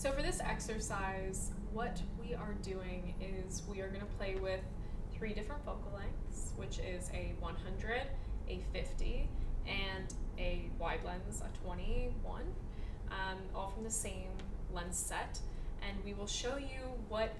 So for this exercise, what we are doing is we are going to play with 3 different focal lengths, which is a 100, a 50, and a wide lens, a 21, all from the same lens set. And we will show you what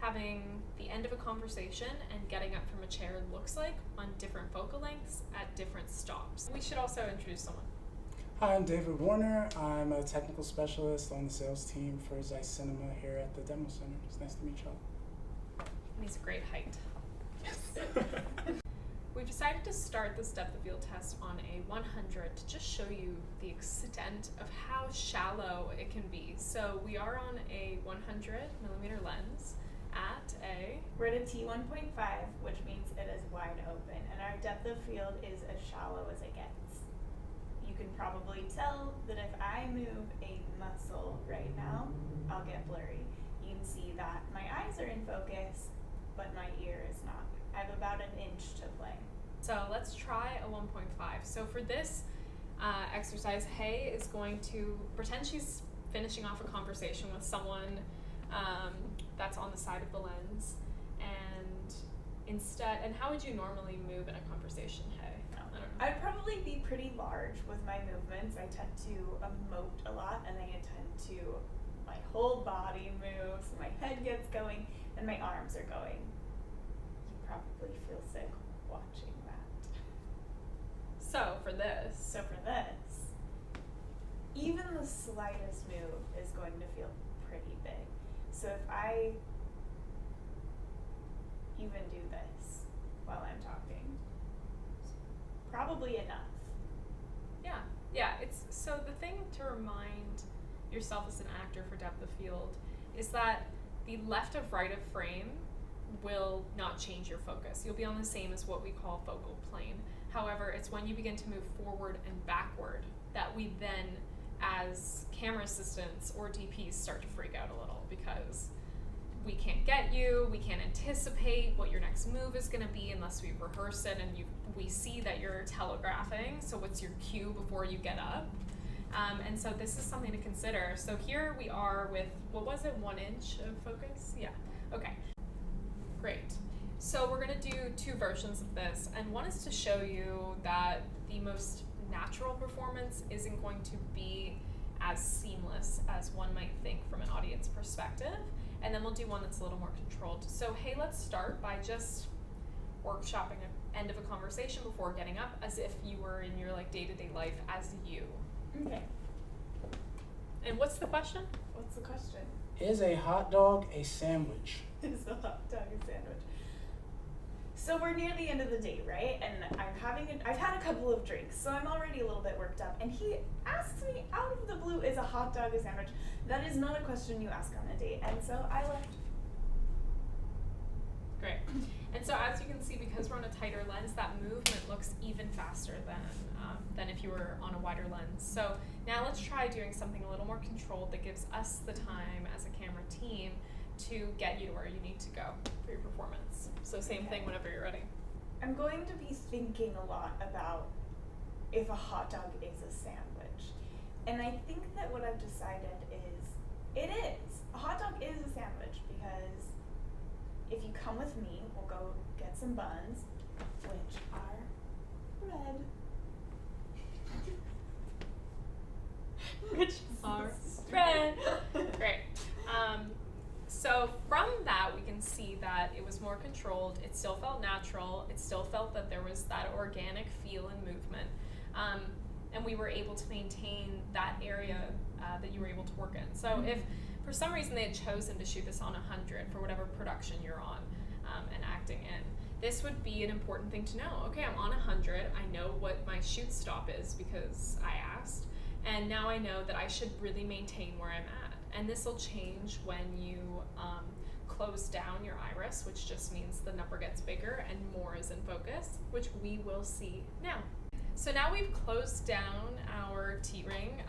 having the end of a conversation and getting up from a chair looks like on different focal lengths at different stops. We should also introduce someone. Hi, I'm David Warner. I'm a technical specialist on the sales team for Zeiss Cinema here at the Demo Center. It's nice to meet y'all. And he's a great height. Yes. We've decided to start this depth of field test on a 100 to just show you the extent of how shallow it can be. So we are on a 100 millimeter lens at a... We're at a T1.5, which means it is wide open, and our depth of field is as shallow as it gets. You can probably tell that if I move a muscle right now, I'll get blurry. You can see that my eyes are in focus, but my ear is not. I have about an inch to play. So let's try a 1.5. So for this exercise, Hay is going to pretend she's finishing off a conversation with someone that's on the side of the lens, and how would you normally move in a conversation, Hay? I don't know. I'd probably be pretty large with my movements. I tend to emote a lot, and I tend to, my whole body moves, my head gets going, and my arms are going. You probably feel sick watching that. So for this, even the slightest move is going to feel pretty big. So if I even do this while I'm talking, probably enough. Yeah, it's so the thing to remind yourself as an actor for depth of field is that the left of right of frame will not change your focus. You'll be on the same as what we call focal plane. However, it's when you begin to move forward and backward that we then, as camera assistants or DPs, start to freak out a little, because we can't get you, we can't anticipate what your next move is going to be unless we rehearse it and we see that you're telegraphing, so what's your cue before you get up? And so this is something to consider. So here we are with, what was it, 1 inch of focus? Yeah, okay, great. So we're going to do 2 versions of this, and one is to show you that the most natural performance isn't going to be as seamless as one might think from an audience perspective. And then we'll do one that's a little more controlled. So hey, let's start by just workshopping an end of a conversation before getting up, as if you were in your day-to-day life as you. Okay. And what's the question? What's the question? Is a hot dog a sandwich? Is a hot dog a sandwich? So we're near the end of the date, right? And I've had a couple of drinks, so I'm already a little bit worked up. And he asks me out of the blue, is a hot dog a sandwich? That is not a question you ask on a date. And so I left. Great. And so as you can see, because we're on a tighter lens, that movement looks even faster than if you were on a wider lens. So now let's try doing something a little more controlled that gives us the time as a camera team to get you to where you need to go for your performance. So same thing whenever you're ready. I'm going to be thinking a lot about if a hot dog is a sandwich. And I think that what I've decided is, it is. A hot dog is a sandwich, because if you come with me, we'll go get some buns, which are red. Which are red. Great. So from that, we can see that it was more controlled. It still felt natural. It still felt that there was that organic feel and movement. And we were able to maintain that area that you were able to work in. So if for some reason they had chosen to shoot this on 100 for whatever production you're on and acting in, this would be an important thing to know. Okay, I'm on 100. I know what my shoot stop is because I asked. And now I know that I should really maintain where I'm at. And this will change when you close down your iris, which just means the number gets bigger and more is in focus, which we will see now. So now we've closed down our T-ring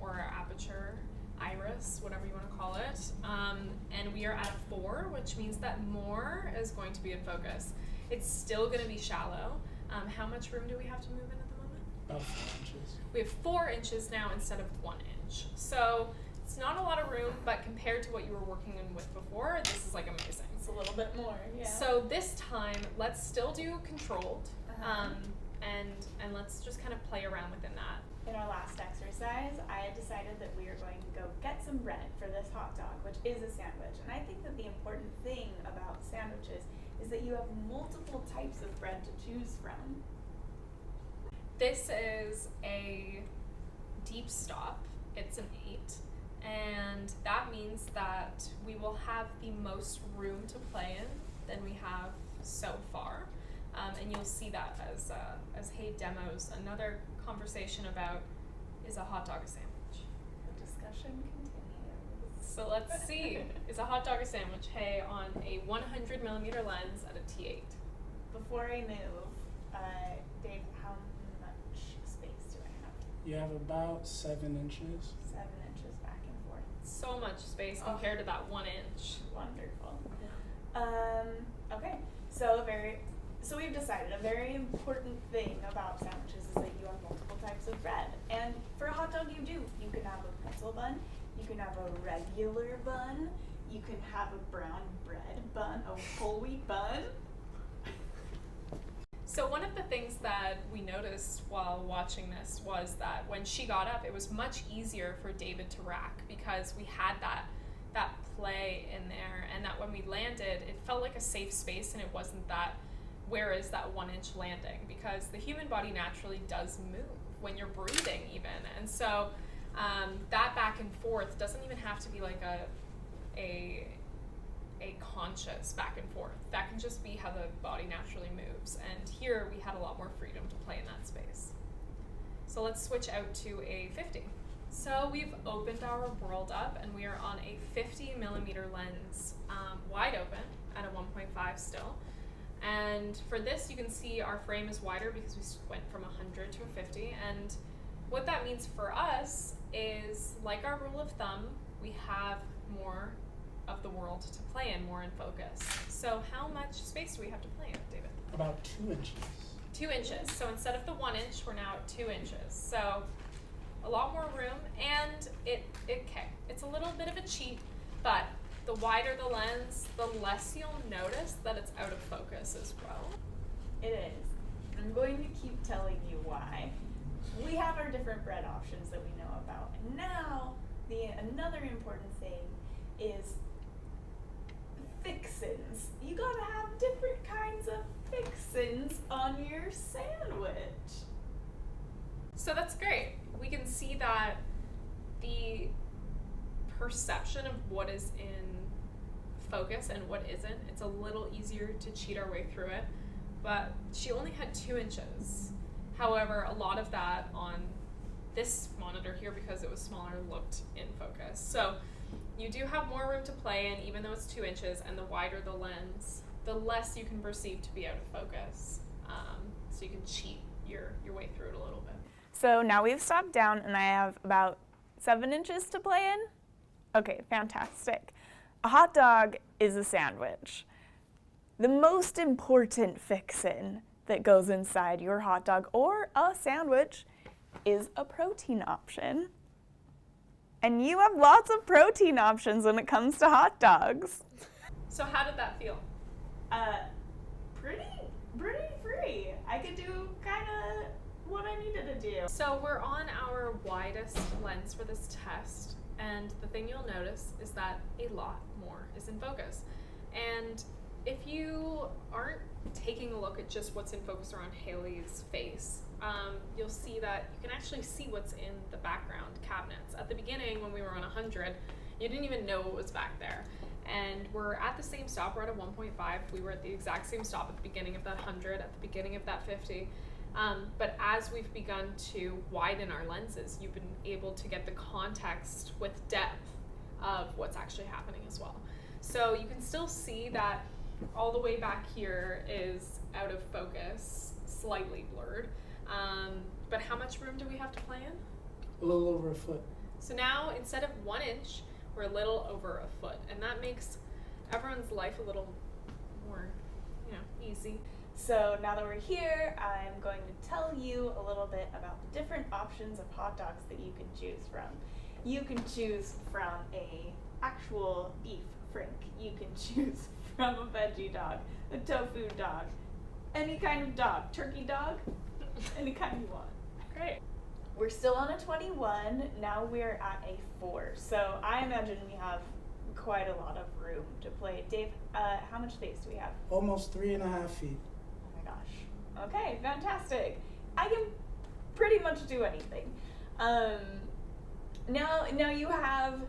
or our aperture iris, whatever you want to call it, and we are at a 4, which means that more is going to be in focus. It's still going to be shallow. How much room do we have to move in at the moment? About 4 inches. We have 4 inches now instead of 1 inch. So It's not a lot of room, but compared to what you were working in with before, this is like amazing. It's a little bit more, yeah. So this time, let's still do controlled, Uh-huh. and let's just kind of play around within that. In our last exercise, I had decided that we were going to go get some bread for this hot dog, which is a sandwich. And I think that the important thing about sandwiches is that you have multiple types of bread to choose from. This is a deep stop. It's an 8. And that means that we will have the most room to play in than we have so far. And you'll see that as Hay demos another conversation about, is a hot dog a sandwich? The discussion continues. So let's see. Is a hot dog a sandwich? Hay on a 100mm lens at a T8. Before I move, Dave, how much space do I have? You have about 7 inches. 7 inches back and forth. So much space Oh. compared to that 1 inch. Wonderful. Okay, so we've decided a very important thing about sandwiches is that you have multiple types of bread. And for a hot dog you do. You can have a pretzel bun, you can have a regular bun, you can have a brown bread bun, a whole wheat bun. So one of the things that we noticed while watching this was that when she got up, it was much easier for David to rack because we had that play in there, and that when we landed, it felt like a safe space, and it wasn't that, where is that 1 inch landing? Because the human body naturally does move when you're breathing even, and so that back and forth doesn't even have to be like a conscious back and forth. That can just be how the body naturally moves, and here we had a lot more freedom to play in that space. So let's switch out to a 50. So we've opened our world up, and we are on a 50mm lens, wide open at a 1.5 still. And for this, you can see our frame is wider because we went from 100 to a 50. And what that means for us is, like our rule of thumb, we have more of the world to play in, more in focus. So how much space do we have to play in, David? About 2 inches. 2 inches. So instead of the 1 inch, we're now at 2 inches. So a lot more room, and it's a little bit of a cheat, but the wider the lens, the less you'll notice that it's out of focus as well. It is. I'm going to keep telling you why. We have our different bread options that we know about. And now, another important thing is fixins. You gotta have different kinds of fixins on your sandwich. So that's great. We can see that the perception of what is in focus and what isn't, it's a little easier to cheat our way through it. But she only had 2 inches. However, a lot of that on this monitor here, because it was smaller, looked in focus. So you do have more room to play in, even though it's 2 inches, and the wider the lens, the less you can perceive to be out of focus. So you can cheat your way through it a little bit. So now we've stopped down and I have about 7 inches to play in. Okay, fantastic. A hot dog is a sandwich. The most important fixin that goes inside your hot dog or a sandwich is a protein option. And you have lots of protein options when it comes to hot dogs. So how did that feel? Pretty free. I could do kind of what I needed to do. So we're on our widest lens for this test, and the thing you'll notice is that a lot more is in focus. And if you aren't taking a look at just what's in focus around Haley's face, you'll see that you can actually see what's in the background cabinets. At the beginning, when we were on 100, you didn't even know what was back there. And we're at the same stop, we're at a 1.5. We were at the exact same stop at the beginning of that 100, at the beginning of that 50. But as we've begun to widen our lenses, you've been able to get the context with depth of what's actually happening as well. So you can still see that all the way back here is out of focus, slightly blurred. But how much room do we have to play in? A little over a foot. So now, instead of 1 inch, we're a little over a foot. And that makes everyone's life a little more, easy. So now that we're here, I'm going to tell you a little bit about the different options of hot dogs that you can choose from. You can choose from a actual beef frink. You can choose from a veggie dog, a tofu dog, any kind of dog, turkey dog, any kind you want. Great. We're still on a 21. Now we're at a 4. So I imagine we have quite a lot of room to play. Dave, how much space do we have? Almost 3.5 feet. Oh my gosh. Okay, fantastic. I can pretty much do anything. Now you have.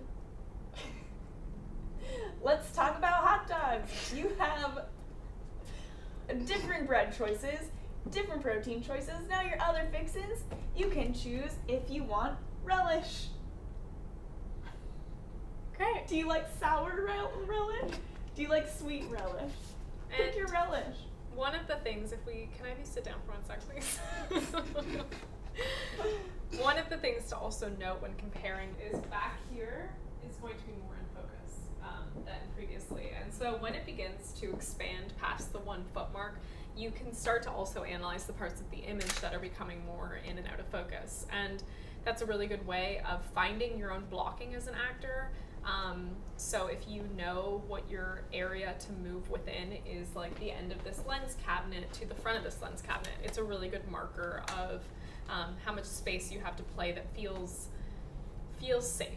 Let's talk about hot dogs. You have different bread choices, different protein choices. Now your other fixins, you can choose if you want relish. Great. Do you like sour relish? Do you like sweet relish? Pick And your relish. one of the things, can I have you sit down for 1 sec, please? One of the things to also note when comparing is back here is going to be more in focus than previously. And so when it begins to expand past the 1 foot mark, you can start to also analyze the parts of the image that are becoming more in and out of focus. And that's a really good way of finding your own blocking as an actor. So if you know what your area to move within is like the end of this lens cabinet to the front of this lens cabinet, it's a really good marker of how much space you have to play that feels safe.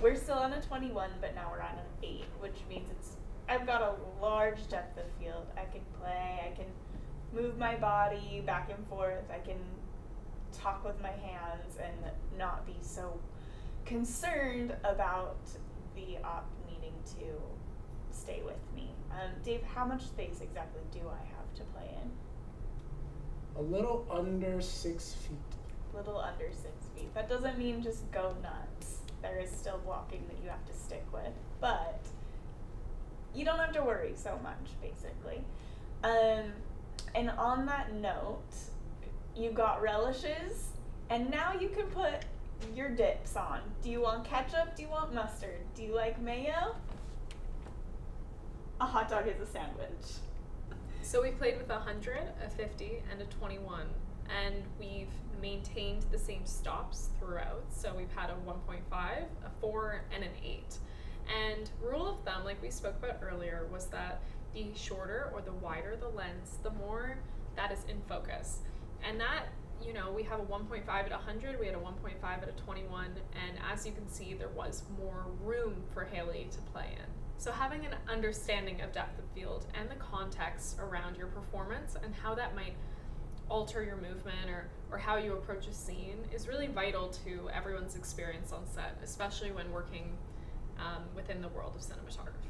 We're still on a 21, but now we're on an 8, which means I've got a large depth of field. I can play, I can move my body back and forth, I can talk with my hands and not be so concerned about the op needing to stay with me. Dave, how much space exactly do I have to play in? A little under 6 feet. Little under 6 feet. That doesn't mean just go nuts. There is still blocking that you have to stick with, but you don't have to worry so much, basically. And on that note, you got relishes, and now you can put your dips on. Do you want ketchup? Do you want mustard? Do you like mayo? A hot dog is a sandwich. So we played with 100, a 50, and a 21, and we've maintained the same stops throughout. So we've had a 1.5, a 4, and an 8. And rule of thumb, like we spoke about earlier, was that the shorter or the wider the lens, the more that is in focus. And that, we have a 1.5 at 100, we had a 1.5 at a 21, and as you can see, there was more room for Haley to play in. So having an understanding of depth of field and the context around your performance and how that might alter your movement or how you approach a scene is really vital to everyone's experience on set, especially when working within the world of cinematography.